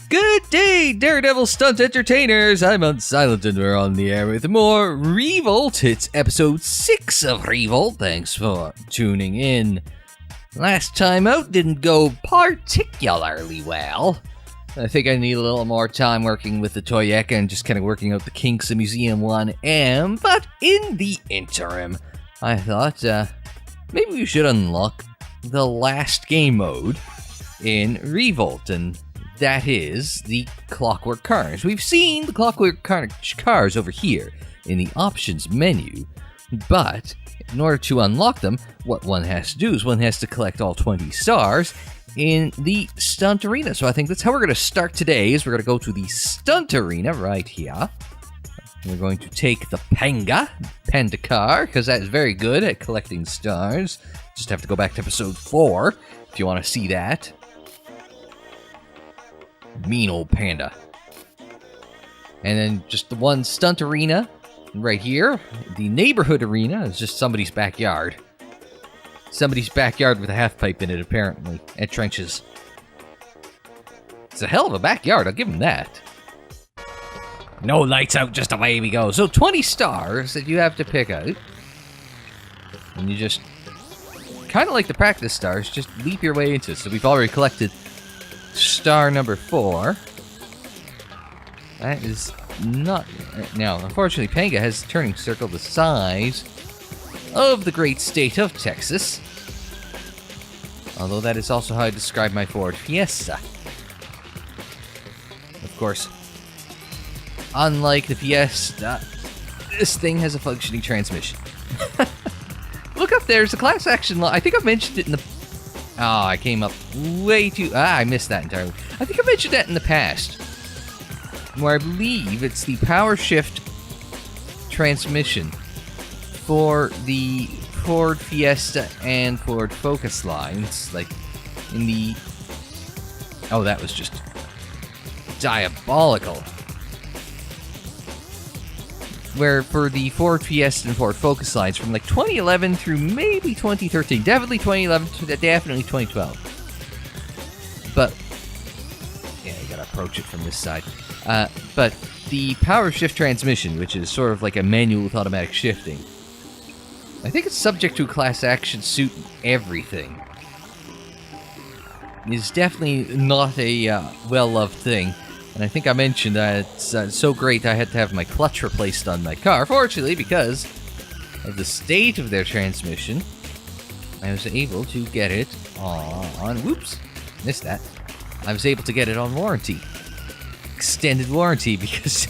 Good day, Daredevil stunt entertainers. I'm Unsilent and we're on the air with more Revolt. It's episode 6 of Revolt. Thanks for tuning in. Last time out didn't go particularly well. I think I need a little more time working with the Toyeka and just kind of working out the kinks of Museum 1M. But in the interim, I thought maybe we should unlock the last game mode in Revolt, and that is the Clockwork Carnage. We've seen the Clockwork Carnage cars over here in the options menu, but in order to unlock them, what one has to do is one has to collect all 20 stars in the Stunt Arena. So I think that's how we're going to start today, is we're going to go to the Stunt Arena right here. We're going to take the Panda car, because that is very good at collecting stars. Just have to go back to episode 4 if you want to see that. Mean old panda. And then just the one Stunt Arena right here. The Neighborhood Arena is just somebody's backyard. Somebody's backyard with a half pipe in it, apparently, and trenches. It's a hell of a backyard, I'll give him that. No lights out, just away we go. So 20 stars that you have to pick out. And you just, kind of like the practice stars, just leap your way into it. So we've already collected star number 4. That is not... Now, unfortunately, Panga has a turning circle the size of the great state of Texas. Although that is also how I describe my Ford Fiesta. Of course, unlike the Fiesta, this thing has a functioning transmission. Look up there, there's a class action law. I think I've mentioned it in the... Oh, I came up way too... I missed that entirely. I think I mentioned that in the past, where I believe it's the power shift transmission for the Ford Fiesta and Ford Focus lines, like in the... Oh, that was just diabolical. Where for the Ford Fiesta and Ford Focus lines from like 2011 through maybe 2013, definitely 2011 to definitely 2012. But yeah, you gotta approach it from this side. But the power shift transmission, which is sort of like a manual with automatic shifting, I think it's subject to a class action suit and everything. It's definitely not a well-loved thing. And I think I mentioned that it's so great I had to have my clutch replaced on my car. Fortunately, because of the state of their transmission, I was able to get it on... Whoops, missed that. I was able to get it on warranty. Extended warranty, because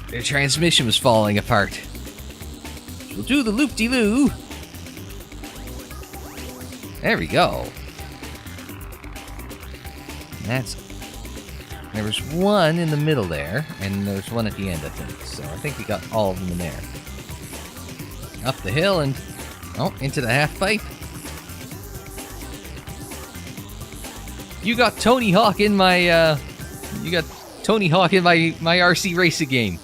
their transmission was falling apart. We'll do the loop-de-loo. There we go. There was one in the middle there, and there's one at the end, I think. So I think we got all of them in there. Up the hill and... Oh, into the half pipe. You got Tony Hawk in my, my RC racing game.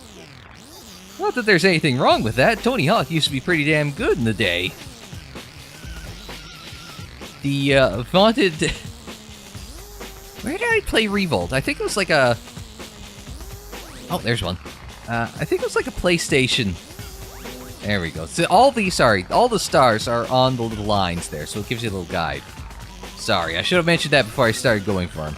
Not that there's anything wrong with that. Tony Hawk used to be pretty damn good in the day. The, vaunted... Where did I play Revolt? I think it was like a... Oh, there's one. I think it was like a PlayStation. There we go. So all the stars are on the little lines there, so it gives you a little guide. Sorry, I should have mentioned that before I started going for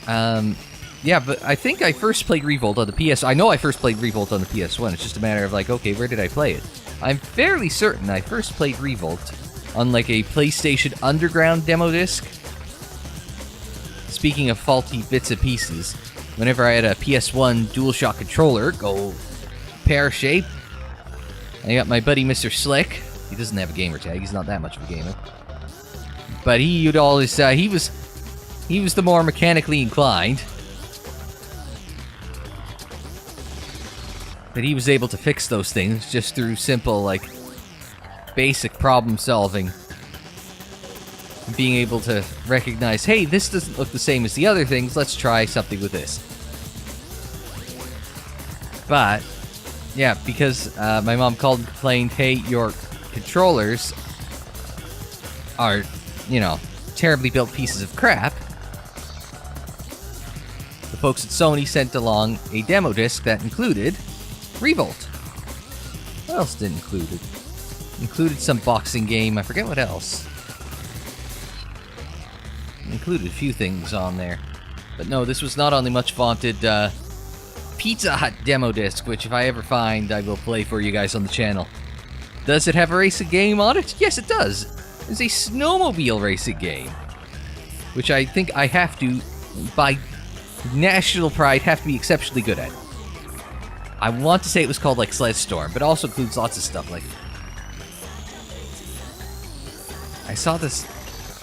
them. Yeah, but I think I first played Revolt on the PS... I know I first played Revolt on the PS1. It's just a matter of like, okay, where did I play it? I'm fairly certain I first played Revolt on like a PlayStation Underground demo disc. Speaking of faulty bits and pieces, whenever I had a PS1 DualShock controller, go pear-shape, I got my buddy Mr. Slick. He doesn't have a gamer tag, he's not that much of a gamer. But he would always, he was the more mechanically inclined. But he was able to fix those things just through simple, like, basic problem solving. Being able to recognize, hey, this doesn't look the same as the other things, let's try something with this. But, yeah, because my mom called and complained, hey, your controllers are, you know, terribly built pieces of crap, folks at Sony sent along a demo disc that included Revolt. What else did it include? It included some boxing game. I forget what else. It included a few things on there. But no, this was not on the much vaunted Pizza Hut demo disc, which if I ever find, I will play for you guys on the channel. Does it have a racing game on it? Yes, it does. It's a snowmobile racing game, which I think I have to, by national pride, have to be exceptionally good at. I want to say it was called like Sled Storm, but it also includes lots of stuff like... I saw this...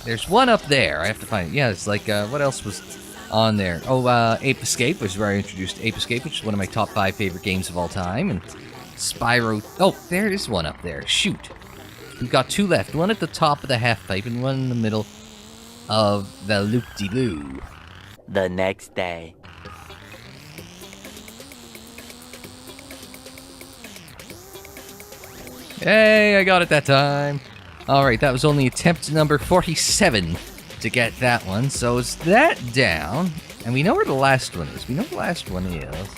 There's one up there. I have to find it. Yeah, it's like, what else was on there? Oh, Ape Escape, which is where I introduced Ape Escape, which is one of my top 5 favorite games of all time. And Spyro... Oh, there is one up there. Shoot. We've got 2 left. One at the top of the half-pipe and one in the middle of the loop-de-loo. The next day. Hey, I got it that time. Alright, that was only attempt number 47 to get that one. So is that down? And we know where the last one is. We know the last one is.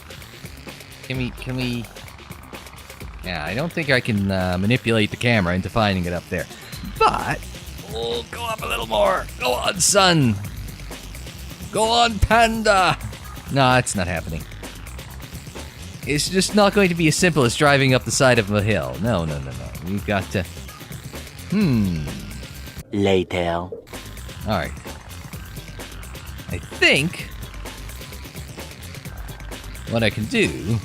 Can we... Yeah, I don't think I can manipulate the camera into finding it up there. But, we'll go up a little more. Go on, son. Go on, panda. No, it's not happening. It's just not going to be as simple as driving up the side of a hill. No. We've got to... Later. Alright. I think... what I can do...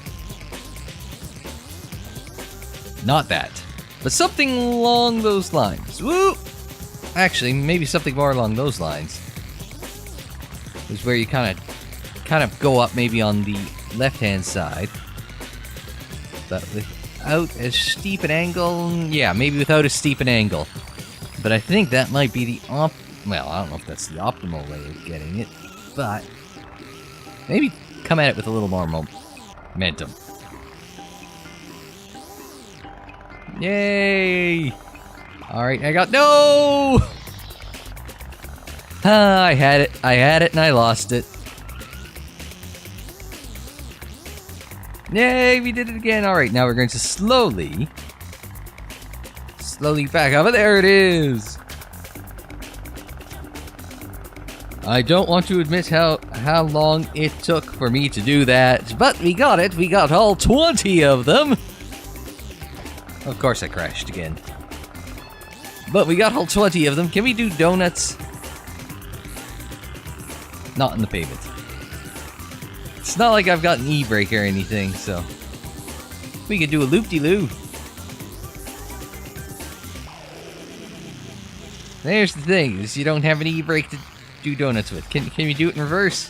Not that. But something along those lines. Woo! Actually, maybe something more along those lines. Is where you kind of go up maybe on the left-hand side. But without as steep an angle... Yeah, maybe without as steep an angle. But I think that might be the well, I don't know if that's the optimal way of getting it. But... maybe come at it with a little more momentum. Yay! Alright, I got... No! I had it and I lost it. Yay, we did it again. Alright, now we're going to slowly back up. There it is! I don't want to admit how long it took for me to do that, but we got it. We got all 20 of them. Of course I crashed again. But we got all 20 of them. Can we do donuts? Not in the pavement. It's not like I've got an e-brake or anything, so... we could do a loop-de-loo. There's the thing, is you don't have an e-brake to do donuts with. Can we do it in reverse?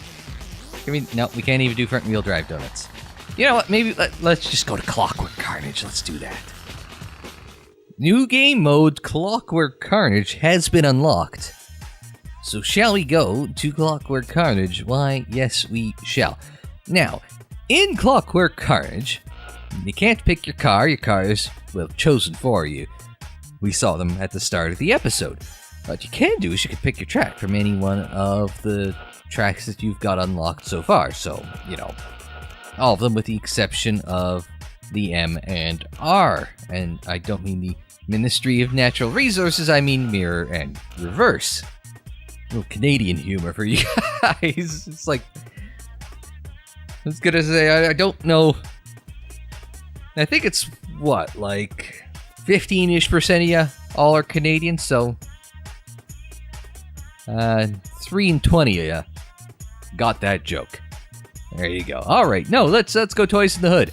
No, we can't even do front-wheel drive donuts. You know what, maybe let's just go to Clockwork Carnage. Let's do that. New game mode Clockwork Carnage has been unlocked. So shall we go to Clockwork Carnage? Why, yes, we shall. Now, in Clockwork Carnage, you can't pick your car. Your cars, well, chosen for you. We saw them at the start of the episode. What you can do is you can pick your track from any one of the tracks that you've got unlocked so far. So, you know, all of them with the exception of the M and R. And I don't mean the Ministry of Natural Resources, I mean mirror and reverse. A little Canadian humor for you guys. It's like... I was gonna say, I don't know. I think it's, what, like 15-ish% of you all are Canadian, so 3 and 20 of you got that joke. There you go. Alright, no, let's go Toys in the Hood.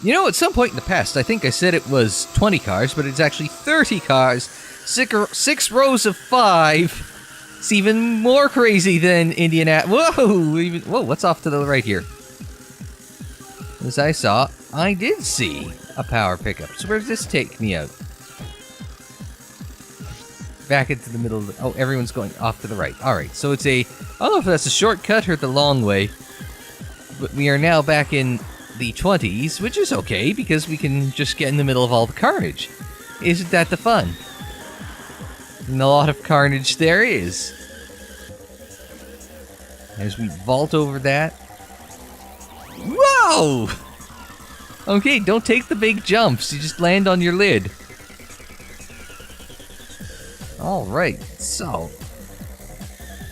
You know, at some point in the past, I think I said it was 20 cars, but it's actually 30 cars, 6 rows of 5. It's even more crazy than Indianapolis. Whoa, what's off to the right here? As I saw, I did see a power pickup. So where does this take me out? Back into the middle of the... Oh, everyone's going off to the right. Alright, so it's a... I don't know if that's a shortcut or the long way. But we are now back in the 20s, which is okay, because we can just get in the middle of all the carnage. Isn't that the fun? And a lot of carnage there is. as we vault over that. Whoa! Okay, don't take the big jumps. You just land on your lid. Alright, so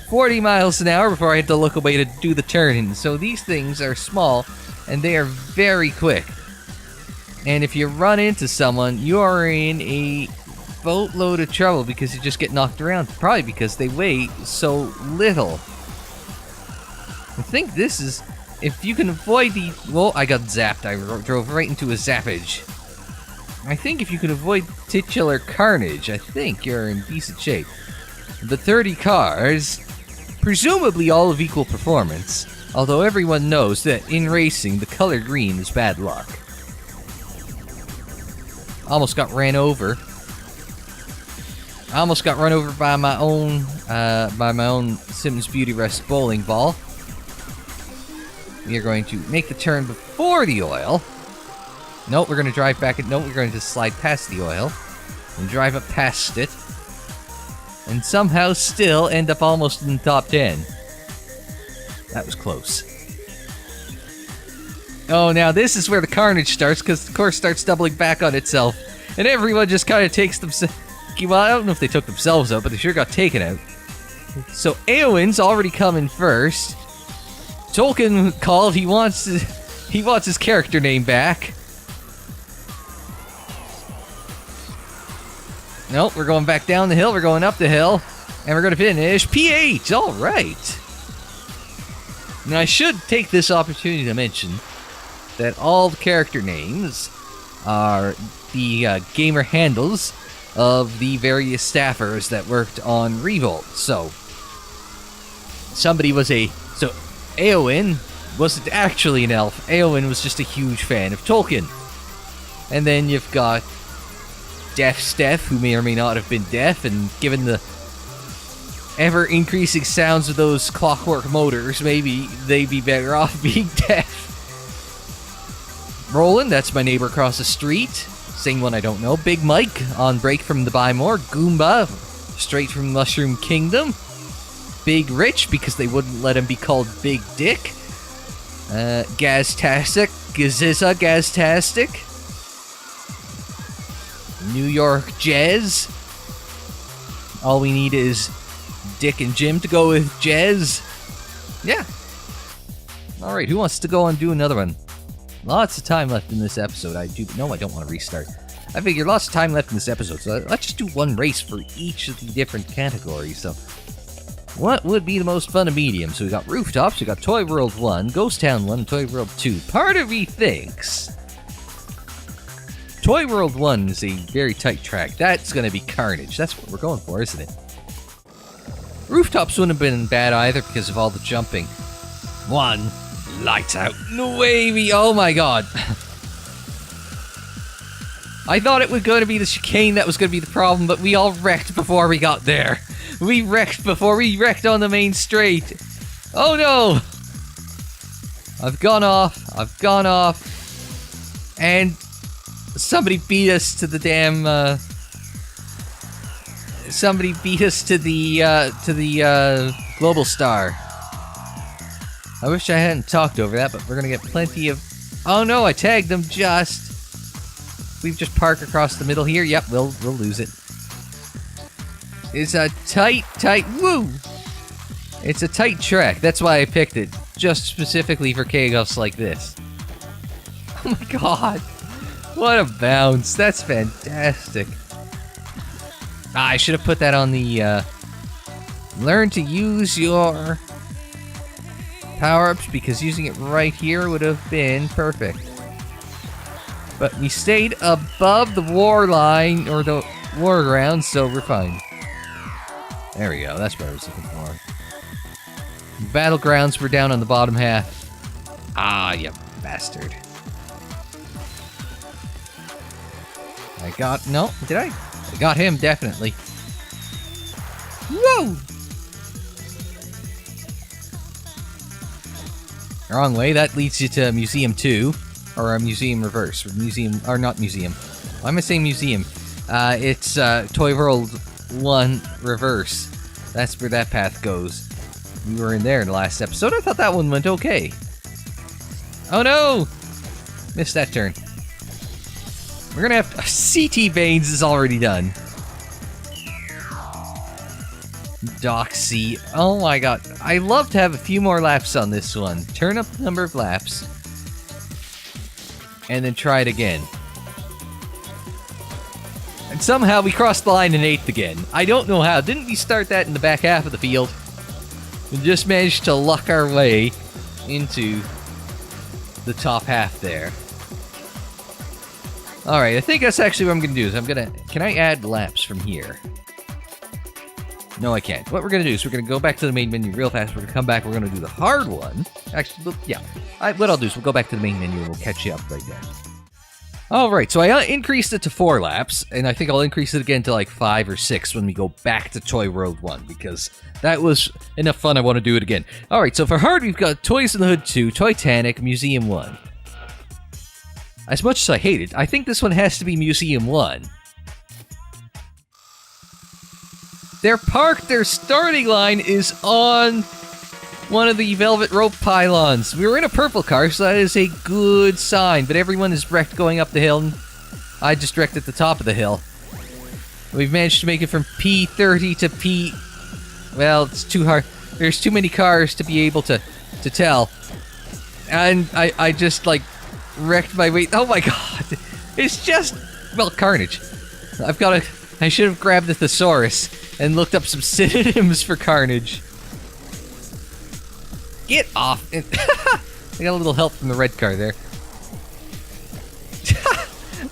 40 miles an hour before I had to look away to do the turn. So these things are small, and they are very quick. And if you run into someone, you are in a boatload of trouble because you just get knocked around. Probably because they weigh so little. I think this is... If you can avoid the... Well, I got zapped. I drove right into a zappage. I think if you can avoid titular carnage, I think you're in decent shape. The 30 cars, presumably all of equal performance, although everyone knows that in racing, the color green is bad luck. Almost got ran over. I almost got run over by my own Sims Beauty Rest bowling ball. We are going to make the turn before the oil. Nope, we're going to drive back. Nope, we're going to slide past the oil and drive up past it, and somehow still end up almost in the top 10. That was close. Oh, now this is where the carnage starts, because the course starts doubling back on itself, and everyone just kind of takes themselves... Well, I don't know if they took themselves out, but they sure got taken out. So Eowyn's already coming first. Tolkien called. He wants his character name back. Nope, we're going back down the hill. We're going up the hill, and we're going to finish P8. All right. Now I should take this opportunity to mention that all the character names are the gamer handles of the various staffers that worked on Revolt. So Eowyn wasn't actually an elf. Eowyn was just a huge fan of Tolkien. And then you've got Deaf Steph, who may or may not have been deaf, and given the ever-increasing sounds of those clockwork motors, maybe they'd be better off being deaf. Roland, that's my neighbor across the street. Same one I don't know. Big Mike, on break from the Buy More. Goomba, straight from Mushroom Kingdom. Big Rich, because they wouldn't let him be called Big Dick. Gaztastic, Gaziza Gaztastic. New York Jez. All we need is Dick and Jim to go with Jez. Yeah. Alright, who wants to go and do another one? Lots of time left in this episode. I don't want to restart. I figure lots of time left in this episode, so let's just do one race for each of the different categories. So, what would be the most fun of medium? So we got Rooftops, we got Toy World 1, Ghost Town 1, and Toy World 2. Part of me thinks Toy World 1 is a very tight track. That's going to be Carnage. That's what we're going for, isn't it? Rooftops wouldn't have been bad either because of all the jumping. 1. Lights out. No wavy. Oh my god. I thought it was going to be the chicane that was going to be the problem, but we all wrecked before we got there. We wrecked before we wrecked on the main straight. Oh no! I've gone off. And somebody beat us to the damn, somebody beat us to the Global Star. I wish I hadn't talked over that, but we're gonna get plenty of... Oh no, I tagged them just... We just park across the middle here. Yep, we'll lose it. It's a tight... Woo! It's a tight track. That's why I picked it. Just specifically for chaos like this. Oh my god. What a bounce. That's fantastic. I should have put that on the, learn to use your power-ups, because using it right here would have been perfect. But we stayed above the war line, or the war ground, so we're fine. There we go, that's what I was looking for. Battlegrounds were down on the bottom half. Ah, you bastard. No, did I? I got him, definitely. Whoa! Wrong way, that leads you to Museum 2. Or a Museum Reverse. Or not Museum. Why am I saying Museum? It's Toy World 1 Reverse. That's where that path goes. We were in there in the last episode. I thought that one went okay. Oh no! Missed that turn. We're gonna have to... CT Veins is already done. Doxy. Oh my god. I love to have a few more laps on this one. Turn up the number of laps. And then try it again. And somehow we crossed the line in 8th again. I don't know how. Didn't we start that in the back half of the field? We just managed to luck our way into the top half there. Alright, I think that's actually what I'm gonna do. Is can I add laps from here? No, I can't. What we're gonna do is we're gonna go back to the main menu real fast. We're gonna come back. We're gonna do the hard one. Actually, yeah. What I'll do is we'll go back to the main menu and we'll catch you up right there. Alright, so I increased it to 4 laps, and I think I'll increase it again to like 5 or 6 when we go back to Toy World 1, because that was enough fun. I want to do it again. Alright, so for hard, we've got Toys in the Hood 2, Titanic, Museum 1. As much as I hate it, I think this one has to be Museum 1. They're parked, their starting line is on one of the velvet rope pylons. We were in a purple car, so that is a good sign, but everyone is wrecked going up the hill, and I just wrecked at the top of the hill. We've managed to make it from P30 to P... Well, it's too hard. There's too many cars to be able to tell. And I just, like, wrecked my way... Oh my god! It's just... Well, Carnage. I should have grabbed the thesaurus and looked up some synonyms for Carnage. Get off! I got a little help from the red car there.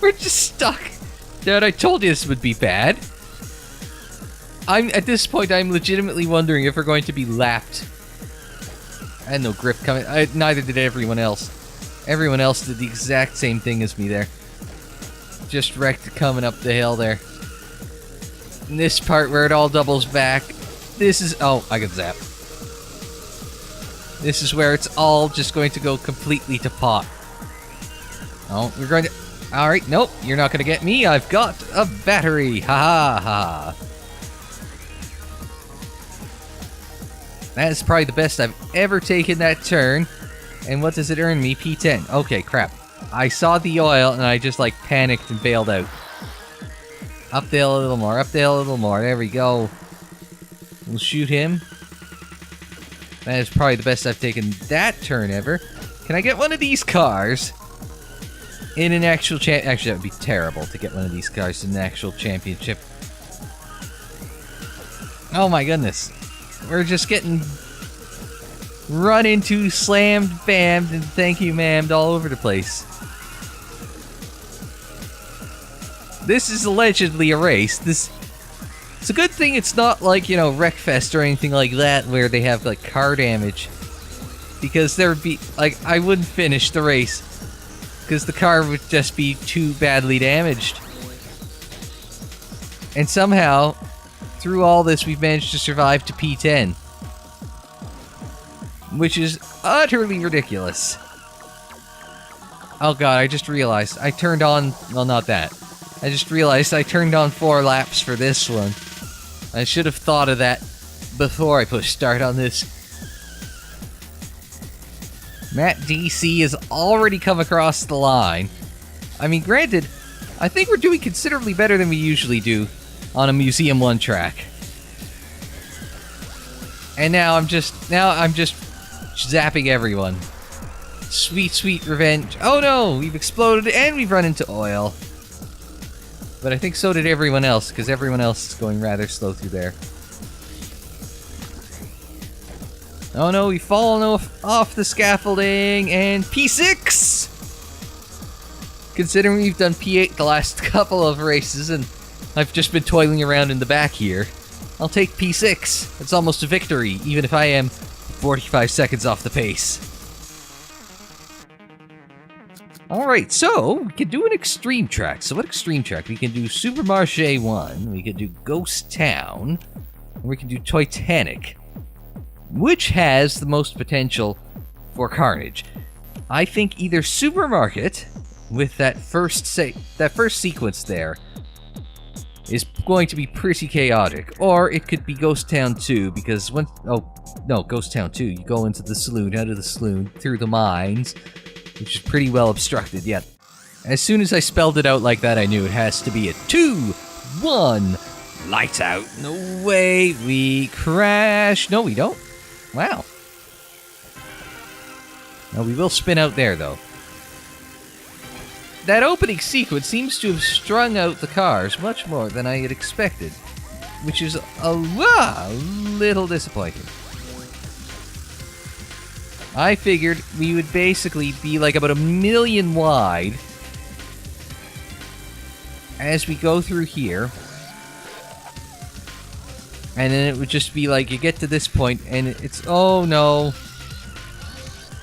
We're just stuck. Dude, I told you this would be bad. At this point, I'm legitimately wondering if we're going to be lapped. I had no grip coming. Neither did everyone else. Everyone else did the exact same thing as me there. Just wrecked coming up the hill there. In this part where it all doubles back. This is... Oh, I got zapped. This is where it's all just going to go completely to pot. Oh, we're going to... Alright, nope, you're not going to get me. I've got a battery. Ha ha ha. That is probably the best I've ever taken that turn. And what does it earn me? P10. Okay, crap. I saw the oil and I just like panicked and bailed out. Up the hill a little more, up the hill a little more. There we go. We'll shoot him. That is probably the best I've taken that turn ever. Can I get one of these cars in an actual Actually, that would be terrible to get one of these cars in an actual championship. Oh my goodness. We're just getting run into, slammed, bammed, and thank you, ma'ammed all over the place. This is allegedly a race. It's a good thing it's not like, you know, Wreckfest or anything like that where they have, like, car damage. Because there would be, like, I wouldn't finish the race. Because the car would just be too badly damaged. And somehow, through all this, we've managed to survive to P10. Which is utterly ridiculous. Oh god, I just realized. I turned on... Well, not that. I just realized I turned on 4 laps for this one. I should have thought of that before I pushed start on this. Matt DC has already come across the line. I mean, granted, I think we're doing considerably better than we usually do on a Museum 1 track. And now I'm just zapping everyone. Sweet, sweet revenge. Oh no, we've exploded and we've run into oil. But I think so did everyone else, because everyone else is going rather slow through there. Oh no, we've fallen off the scaffolding, and P6! Considering we've done P8 the last couple of races, and I've just been toiling around in the back here, I'll take P6. It's almost a victory, even if I am 45 seconds off the pace. Alright, so we can do an extreme track. So what extreme track? We can do Supermarché 1, we can do Ghost Town, and we can do Titanic. Which has the most potential for Carnage? I think either Supermarket, with that first sequence there, is going to be pretty chaotic. Or it could be Ghost Town 2, because when... Oh, no, Ghost Town 2. You go into the saloon, out of the saloon, through the mines, which is pretty well obstructed, yeah. As soon as I spelled it out like that, I knew it has to be a 2, 1, lights out. No way, we crash. No, we don't. Wow. Now, we will spin out there, though. That opening sequence seems to have strung out the cars much more than I had expected, which is a little disappointing. I figured we would basically be like about 1 million wide as we go through here, and then it would just be like you get to this point and it's, oh no.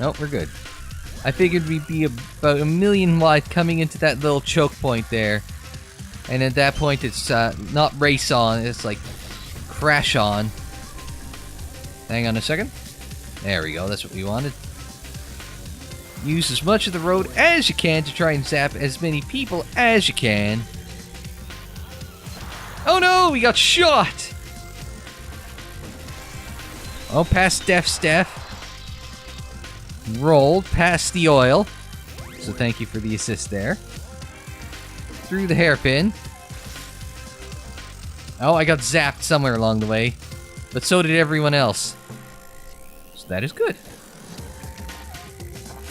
Nope, we're good. I figured we'd be about 1 million wide coming into that little choke point there. And at that point, it's not race on, it's like crash on. Hang on a second. There we go, that's what we wanted. Use as much of the road as you can to try and zap as many people as you can. Oh no, we got shot! Oh, past Deaf Steph. Rolled past the oil. So thank you for the assist there. Through the hairpin. Oh, I got zapped somewhere along the way. But so did everyone else. So that is good.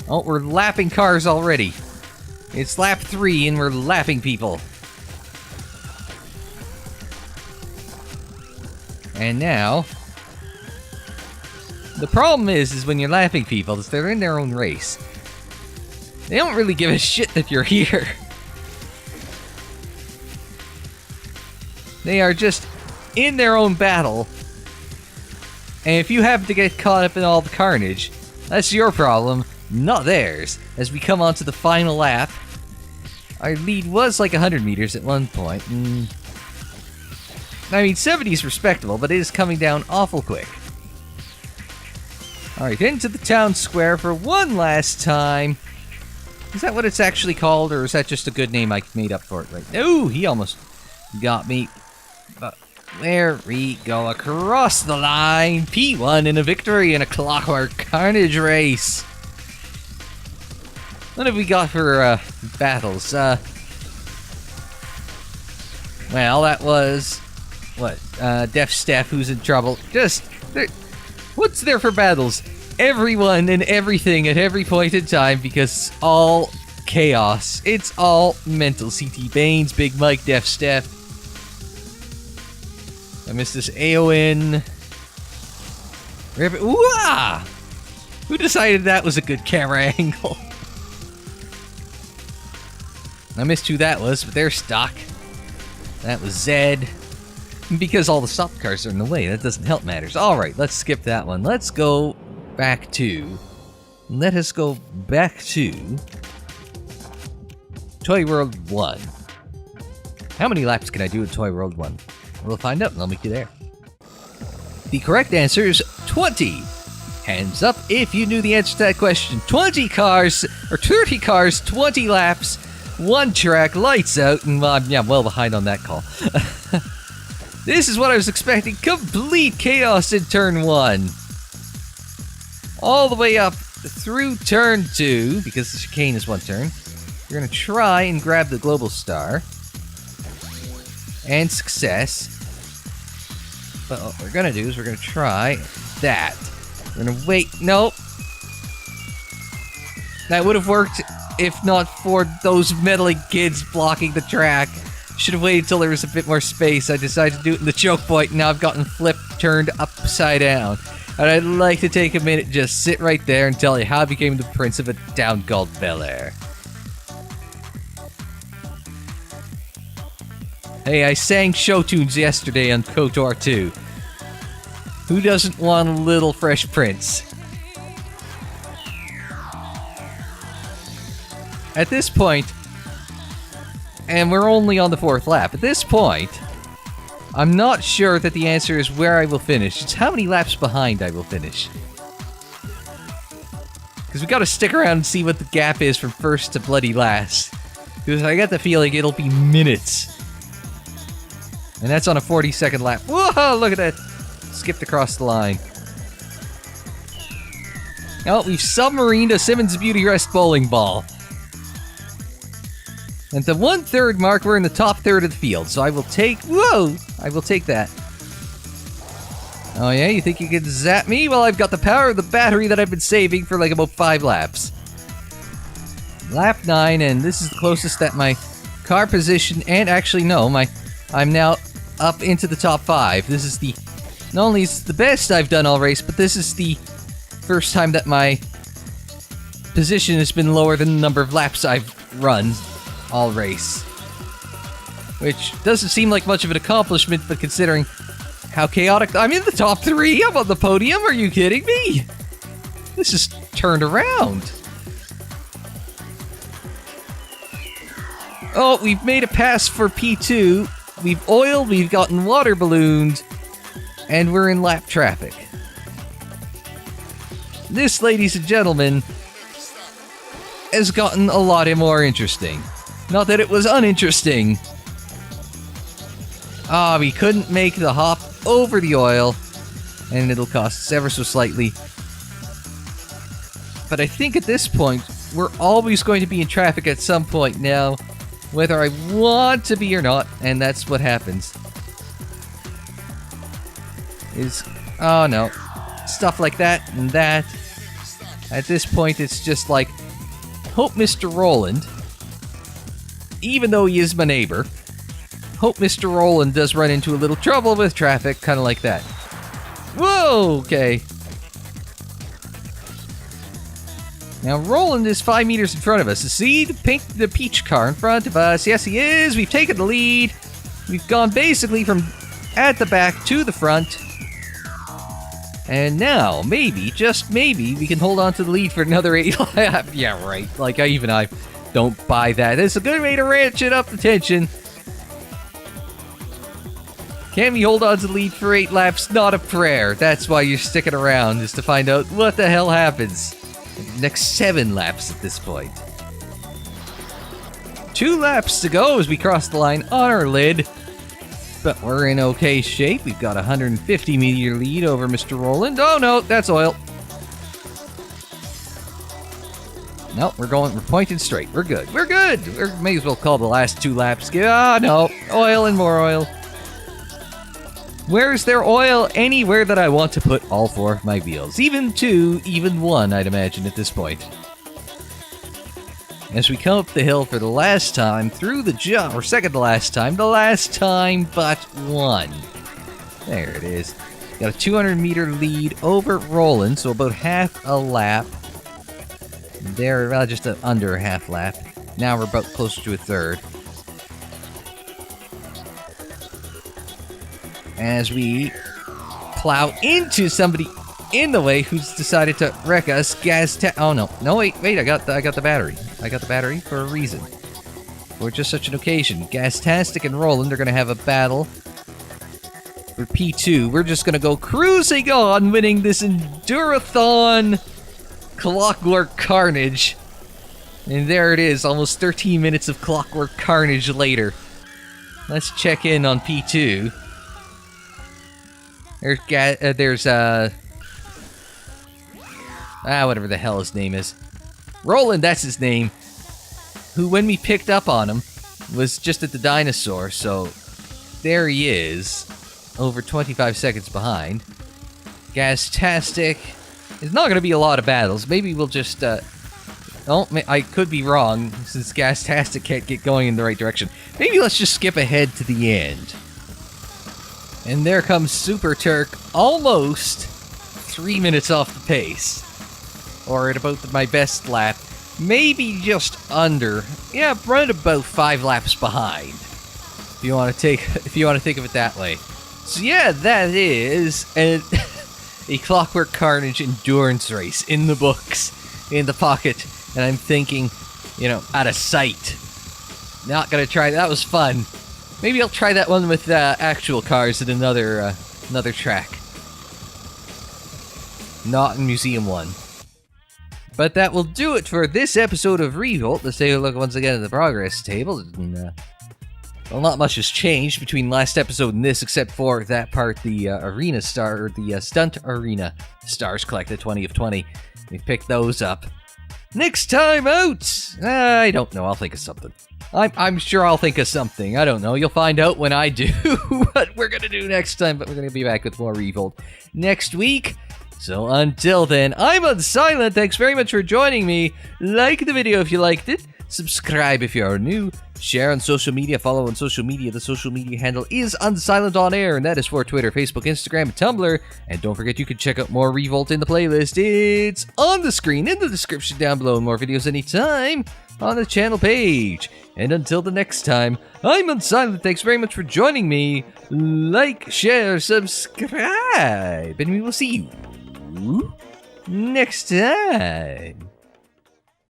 Oh, we're lapping cars already. It's lap 3 and we're lapping people. And now... The problem is when you're lapping people, is they're in their own race. They don't really give a shit if you're here. They are just in their own battle. And if you happen to get caught up in all the carnage, that's your problem, not theirs. As we come on to the final lap, our lead was like 100 meters at one point. I mean, 70 is respectable, but it is coming down awful quick. Alright, into the town square for one last time. Is that what it's actually called, or is that just a good name I made up for it right now? Ooh, he almost got me. But there we go, across the line. P1 in a victory in a Clockwork Carnage race. What have we got for battles? Well, that was... What? Deaf Steph, who's in trouble. What's there for battles? Everyone and everything at every point in time, because it's all chaos. It's all mental. CT Baines, Big Mike, Deaf Steph. I missed this AON. Ooh-ah! Who decided that was a good camera angle? I missed who that was, but they're stuck. That was Zed. Because all the stop cars are in the way, that doesn't help matters. Alright, let's skip that one. Let's go back to... Let us go back to... Toy World 1. How many laps can I do in Toy World 1? We'll find out and I'll meet you there. The correct answer is 20. Hands up if you knew the answer to that question. 20 cars, or 30 cars, 20 laps, 1 track, lights out, and I'm well behind on that call. This is what I was expecting. Complete chaos in turn 1. All the way up through turn 2, because the chicane is 1 turn. We're going to try and grab the global star. And success. But what we're going to do is we're going to try that. We're going to wait. Nope. That would have worked if not for those meddling kids blocking the track. Should have waited until there was a bit more space. I decided to do it in the choke point, and now I've gotten flipped, turned upside down. And I'd like to take a minute, just sit right there and tell you how I became the prince of a town called Bel Air. Hey, I sang show tunes yesterday on KOTOR 2. Who doesn't want a little Fresh Prince? At this point, and we're only on the 4th lap, at this point, I'm not sure that the answer is where I will finish. It's how many laps behind I will finish. Because we gotta stick around and see what the gap is from first to bloody last. Because I got the feeling it'll be minutes. And that's on a 40-second lap. Whoa, look at that. Skipped across the line. Oh, we've submarined a Simmons Beauty Rest bowling ball. And the 1/3 mark, we're in the top third of the field. So I will take... Whoa! I will take that. Oh yeah, you think you can zap me? Well, I've got the power of the battery that I've been saving for like about 5 laps. Lap 9, and this is the closest that my car position... And actually, no, I'm now up into the top 5. This is the... Not only is it the best I've done all race, but this is the first time that my position has been lower than the number of laps I've run all race. Which doesn't seem like much of an accomplishment, but considering how chaotic... I'm in the top 3! I'm on the podium! Are you kidding me? This is turned around. Oh, we've made a pass for P2. We've oiled, we've gotten water ballooned, and we're in lap traffic. This, ladies and gentlemen, has gotten a lot more interesting. Not that it was uninteresting. We couldn't make the hop over the oil, and it'll cost us ever so slightly. But I think at this point, we're always going to be in traffic at some point now, whether I want to be or not, and that's what happens. Oh no. Stuff like that and that. At this point, it's just like, hope Mr. Roland, even though he is my neighbor, hope Mr. Roland does run into a little trouble with traffic, kind of like that. Whoa, okay. Now, Roland is 5 meters in front of us. See the peach car in front of us? Yes, he is. We've taken the lead. We've gone basically from at the back to the front. And now, maybe, just maybe, we can hold on to the lead for another 8 laps. Yeah, right. Like, I don't buy that. It's a good way to ratchet up the tension. Can we hold on to the lead for 8 laps? Not a prayer. That's why you're sticking around, is to find out what the hell happens. The next 7 laps at this point. 2 laps to go as we cross the line on our lid. But we're in okay shape. We've got a 150 meter lead over Mr. Roland. Oh no, that's oil. No, we're pointing straight. We're good. We're good. We may as well call the last 2 laps. Oh no, oil and more oil. Where's there oil anywhere that I want to put all 4 of my wheels? Even 2, even 1, I'd imagine at this point. As we come up the hill for the last time, through the jump, or second to last time, the last time but one. There it is. Got a 200 meter lead over Roland, so about half a lap. There, well, just under a half lap. Now we're about closer to a third. As we plow into somebody in the way who's decided to wreck us. Oh no. No, wait, I got the battery. I got the battery for a reason. For just such an occasion. Gastastic and Roland are gonna have a battle for P2. We're just gonna go cruising on, winning this Endurathon Clockwork Carnage. And there it is, almost 13 minutes of Clockwork Carnage later. Let's check in on P2. There's whatever the hell his name is. Roland, that's his name. Who, when we picked up on him, was just at the dinosaur, so there he is, over 25 seconds behind. Gastastic. There's not going to be a lot of battles. Maybe we'll just, I could be wrong, since Gastastic can't get going in the right direction. Maybe let's just skip ahead to the end. And there comes Super Turk, almost 3 minutes off the pace. Or at about my best lap. Maybe just under. Yeah, run about 5 laps behind. If you want to think of it that way. So yeah, that is a Clockwork Carnage endurance race in the books, in the pocket. And I'm thinking, out of sight. Not gonna try that. Was fun. Maybe I'll try that one with actual cars at another track. Not in Museum 1. But that will do it for this episode of Revolt. Let's take a look once again at the progress table. And, Well, not much has changed between last episode and this, except for that part, the Arena Star, or the Stunt Arena Stars Collected 20 of 20. We picked those up. Next time out! I don't know, I'll think of something. I'm sure I'll think of something. I don't know, you'll find out when I do what we're gonna do next time, but we're gonna be back with more Revolt next week. So until then, I'm Unsilent. Thanks very much for joining me. Like the video if you liked it. Subscribe if you are new. Share on social media. Follow on social media. The social media handle is Unsilent on Air, and that is for Twitter, Facebook, Instagram, and Tumblr. And don't forget you can check out more Revolt in the playlist. It's on the screen in the description down below. More videos anytime on the channel page. And until the next time, I'm Unsilent. Thanks very much for joining me. Like, share, subscribe, and we will see you next time.